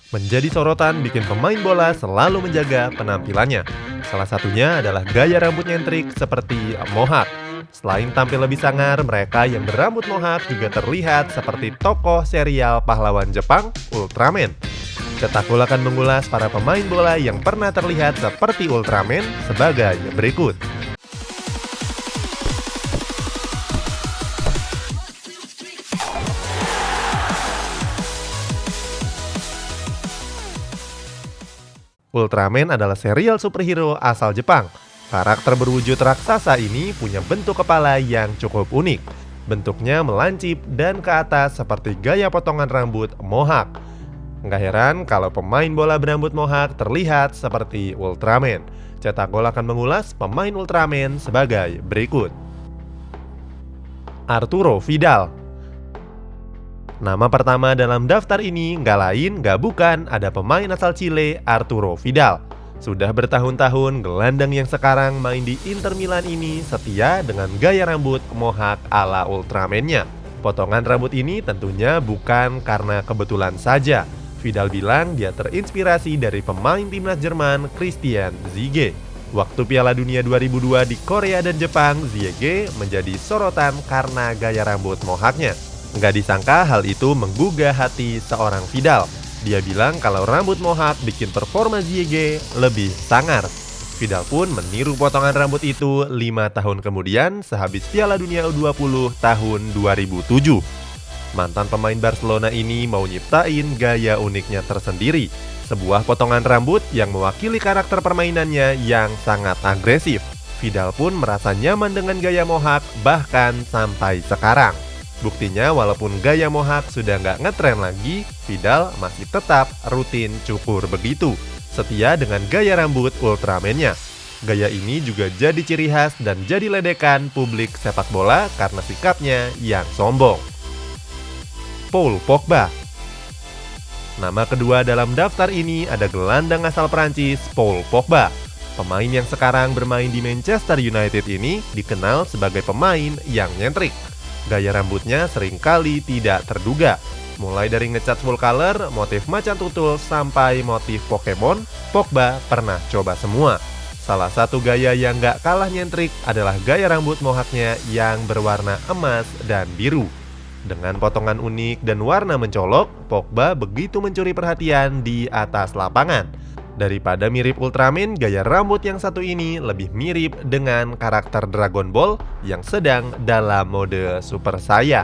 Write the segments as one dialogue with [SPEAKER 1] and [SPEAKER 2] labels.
[SPEAKER 1] Menjadi sorotan bikin pemain bola selalu menjaga penampilannya. Salah satunya adalah gaya rambut nyentrik seperti mohawk. Selain tampil lebih sangar, mereka yang berambut mohawk juga terlihat seperti tokoh serial pahlawan Jepang, Ultraman. Cetak Gol akan mengulas para pemain bola yang pernah terlihat seperti Ultraman sebagai berikut. Ultraman adalah serial superhero asal Jepang. Karakter berwujud raksasa ini punya bentuk kepala yang cukup unik. Bentuknya melancip dan ke atas seperti gaya potongan rambut mohawk. Nggak heran kalau pemain bola berambut mohawk terlihat seperti Ultraman. Cetak Gol akan mengulas pemain Ultraman sebagai berikut. Arturo Vidal. Nama pertama dalam daftar ini nggak lain nggak bukan ada pemain asal Chile, Arturo Vidal. Sudah bertahun-tahun gelandang yang sekarang main di Inter Milan ini setia dengan gaya rambut mohawk ala Ultraman-nya. Potongan rambut ini tentunya bukan karena kebetulan saja. Vidal bilang dia terinspirasi dari pemain timnas Jerman Christian Ziege. Waktu Piala Dunia 2002 di Korea dan Jepang, Ziege menjadi sorotan karena gaya rambut mohawknya. Nggak disangka hal itu menggugah hati seorang Vidal. Dia bilang kalau rambut mohawk bikin performa Ziege lebih sangar. Vidal pun meniru potongan rambut itu 5 tahun kemudian sehabis Piala Dunia U20 tahun 2007. Mantan pemain Barcelona ini mau nyiptain gaya uniknya tersendiri. Sebuah potongan rambut yang mewakili karakter permainannya yang sangat agresif. Vidal pun merasa nyaman dengan gaya mohawk bahkan sampai sekarang. Buktinya walaupun gaya mohawk sudah nggak ngetren lagi, Vidal masih tetap rutin cukur begitu, setia dengan gaya rambut Ultraman-nya. Gaya ini juga jadi ciri khas dan jadi ledekan publik sepak bola karena sikapnya yang sombong. Paul Pogba. Nama kedua dalam daftar ini ada gelandang asal Prancis, Paul Pogba. Pemain yang sekarang bermain di Manchester United ini dikenal sebagai pemain yang nyentrik. Gaya rambutnya seringkali tidak terduga. Mulai dari ngecat full color, motif macan tutul, sampai motif Pokemon, Pogba pernah coba semua. Salah satu gaya yang gak kalah nyentrik adalah gaya rambut mohawknya yang berwarna emas dan biru. Dengan potongan unik dan warna mencolok, Pogba begitu mencuri perhatian di atas lapangan. Daripada mirip Ultraman, gaya rambut yang satu ini lebih mirip dengan karakter Dragon Ball yang sedang dalam mode Super Saiyan.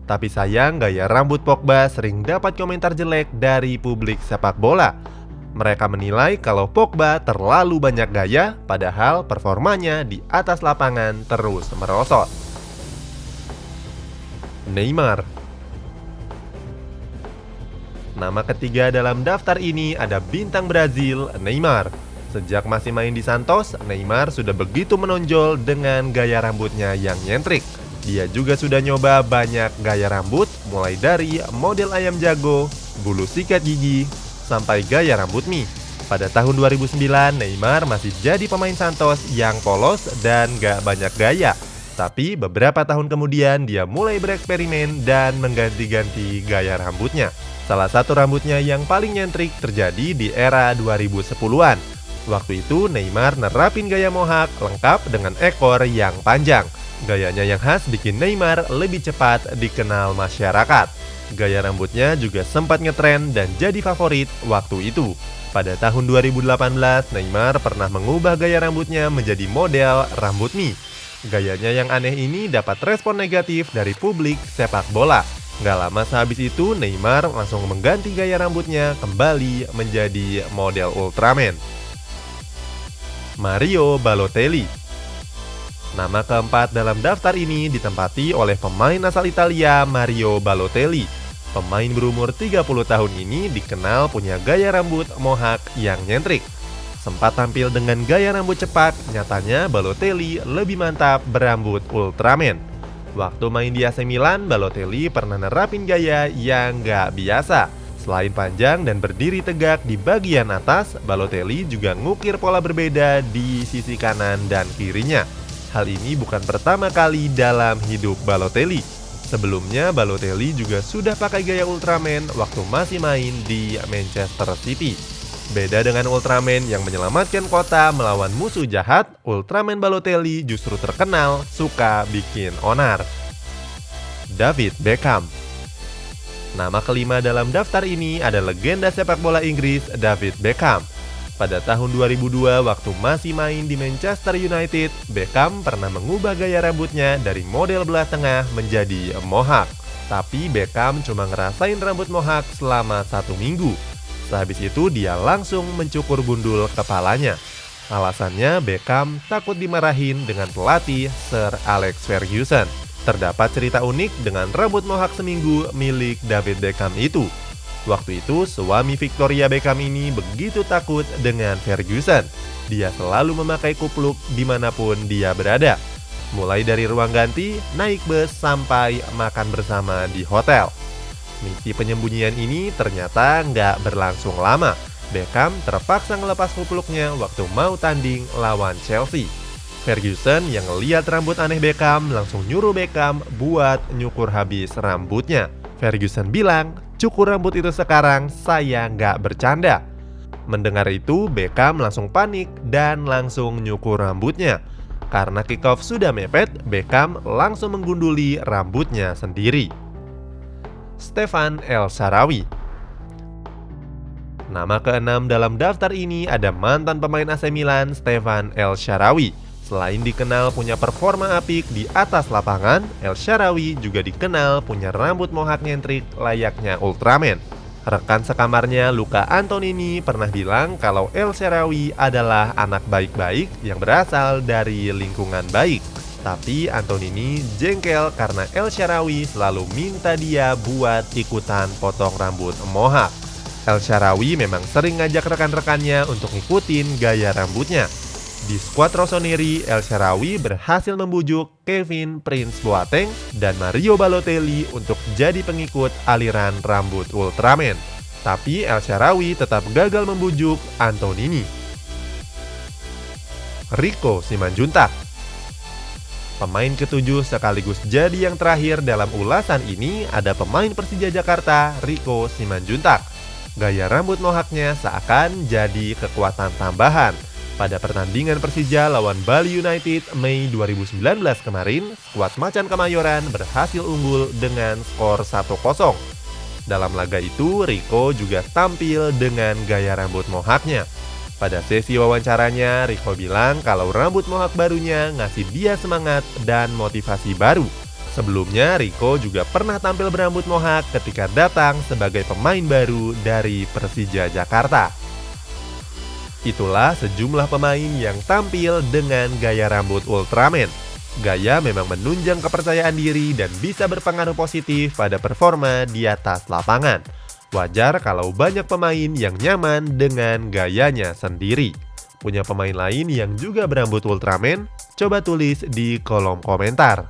[SPEAKER 1] Tapi sayang, gaya rambut Pogba sering dapat komentar jelek dari publik sepak bola. Mereka menilai kalau Pogba terlalu banyak gaya, padahal performanya di atas lapangan terus merosot. Neymar. Nama ketiga dalam daftar ini ada bintang Brazil, Neymar. Sejak masih main di Santos, Neymar sudah begitu menonjol dengan gaya rambutnya yang nyentrik. Dia juga sudah nyoba banyak gaya rambut, mulai dari model ayam jago, bulu sikat gigi, sampai gaya rambut mie. Pada tahun 2009, Neymar masih jadi pemain Santos yang polos dan gak banyak gaya. Tapi beberapa tahun kemudian dia mulai bereksperimen dan mengganti-ganti gaya rambutnya. Salah satu rambutnya yang paling nyentrik terjadi di era 2010-an. Waktu itu Neymar nerapin gaya mohawk lengkap dengan ekor yang panjang. Gayanya yang khas bikin Neymar lebih cepat dikenal masyarakat. Gaya rambutnya juga sempat ngetren dan jadi favorit waktu itu. Pada tahun 2018, Neymar pernah mengubah gaya rambutnya menjadi model rambut mie. Gayanya yang aneh ini dapat respon negatif dari publik sepak bola. Gak lama sehabis itu, Neymar langsung mengganti gaya rambutnya kembali menjadi model Ultraman. Mario Balotelli. Nama keempat dalam daftar ini ditempati oleh pemain asal Italia, Mario Balotelli. Pemain berumur 30 tahun ini dikenal punya gaya rambut mohawk yang nyentrik. Sempat tampil dengan gaya rambut cepat, nyatanya Balotelli lebih mantap berambut Ultraman. Waktu main di AC Milan, Balotelli pernah nerapin gaya yang gak biasa. Selain panjang dan berdiri tegak di bagian atas, Balotelli juga ngukir pola berbeda di sisi kanan dan kirinya. Hal ini bukan pertama kali dalam hidup Balotelli. Sebelumnya, Balotelli juga sudah pakai gaya Ultraman waktu masih main di Manchester City. Beda dengan Ultraman yang menyelamatkan kota melawan musuh jahat, Ultraman Balotelli justru terkenal suka bikin onar. David Beckham. Nama kelima dalam daftar ini ada legenda sepak bola Inggris David Beckham. Pada tahun 2002 waktu masih main di Manchester United, Beckham pernah mengubah gaya rambutnya dari model belah tengah menjadi mohawk. Tapi Beckham cuma ngerasain rambut mohawk selama 1 minggu. Sehabis itu dia langsung mencukur gundul kepalanya. Alasannya Beckham takut dimarahin dengan pelatih Sir Alex Ferguson. Terdapat cerita unik dengan rambut mohawk seminggu milik David Beckham itu. Waktu itu suami Victoria Beckham ini begitu takut dengan Ferguson. Dia selalu memakai kupluk dimanapun dia berada. Mulai dari ruang ganti, naik bus, sampai makan bersama di hotel. Misi penyembunyian ini ternyata nggak berlangsung lama. Beckham terpaksa ngelepas kupluknya waktu mau tanding lawan Chelsea. Ferguson yang lihat rambut aneh Beckham langsung nyuruh Beckham buat nyukur habis rambutnya. Ferguson bilang, "Cukur rambut itu sekarang, saya nggak bercanda." Mendengar itu, Beckham langsung panik dan langsung nyukur rambutnya. Karena kick-off sudah mepet, Beckham langsung menggunduli rambutnya sendiri. Stefan El Shaarawy. Nama keenam dalam daftar ini ada mantan pemain AC Milan Stefan El Shaarawy. Selain dikenal punya performa apik di atas lapangan, El Shaarawy juga dikenal punya rambut mohawk nyentrik layaknya Ultraman. Rekan sekamarnya Luca Antonini pernah bilang kalau El Shaarawy adalah anak baik-baik yang berasal dari lingkungan baik. Tapi Antonini jengkel karena El Shaarawy selalu minta dia buat ikutan potong rambut mohawk. El Shaarawy memang sering ngajak rekan-rekannya untuk ngikutin gaya rambutnya. Di skuad Rossoneri, El Shaarawy berhasil membujuk Kevin Prince Boateng dan Mario Balotelli untuk jadi pengikut aliran rambut Ultraman. Tapi El Shaarawy tetap gagal membujuk Antonini. Rico Simanjuntak. Pemain ketujuh sekaligus jadi yang terakhir dalam ulasan ini ada pemain Persija Jakarta, Rico Simanjuntak. Gaya rambut mohawknya seakan jadi kekuatan tambahan. Pada pertandingan Persija lawan Bali United Mei 2019 kemarin, skuad Macan Kemayoran berhasil unggul dengan skor 1-0. Dalam laga itu, Rico juga tampil dengan gaya rambut mohawknya. Pada sesi wawancaranya, Rico bilang kalau rambut mohawk barunya ngasih dia semangat dan motivasi baru. Sebelumnya, Rico juga pernah tampil berambut mohawk ketika datang sebagai pemain baru dari Persija Jakarta. Itulah sejumlah pemain yang tampil dengan gaya rambut Ultraman. Gaya memang menunjang kepercayaan diri dan bisa berpengaruh positif pada performa di atas lapangan. Wajar kalau banyak pemain yang nyaman dengan gayanya sendiri. Punya pemain lain yang juga berambut Ultraman? Coba tulis di kolom komentar.